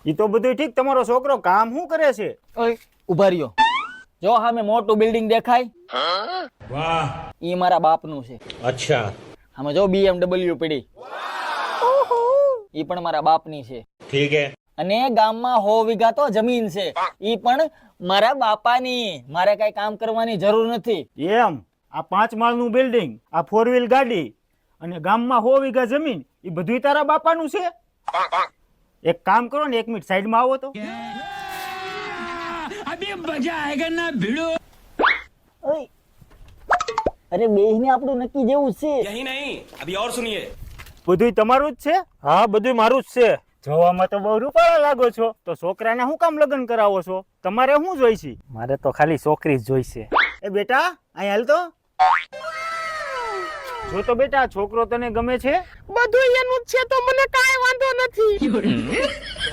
ઈ તો બધું ઠીક, તમારો છોકરો કામ શું કરે છે? ઓય ઉભા રહ્યો, જો સામે મોટું બિલ્ડિંગ દેખાય? વાહ, ઈ મારા બાપનું છે. અચ્છા, આમાં જો BMW પડી, ઈ પણ મારા બાપની છે. ઠીક હે. અને ગામમાં 100 વીઘા તો જમીન છે, ઈ પણ મારા બાપાની. મારે કઈ કામ કરવાની જરૂર નથી. એમ? આ 5 માળનું બિલ્ડિંગ, આ 4 વ્હીલ ગાડી અને ગામમાં 100 વીઘા જમીન, એ બધું તારા બાપાનું છે? એક કામ કરો ને, 1 મિનિટ સાઈડમાં આવો તો. ઓય, અરે બેહીને આપણું નક્કી જેવું છે. यही नहीं, अभी और सुनिए। બધું તમારું જ છે? હા, બધું મારું જ છે. જોવામાં તો બહુ રૂપાળા લાગો છો, તો છોકરાને શું કામ લગ્ન કરાવો છો? તમારે શું જોઈશે? મારે તો ખાલી છોકરી જ જોઈશે. એ બેટા, અહીં હાલ તો. જો તો બેટા, છોકરો તને ગમે છે? બધું એનું જ છે તો મને કાંઈ વાંધો નથી.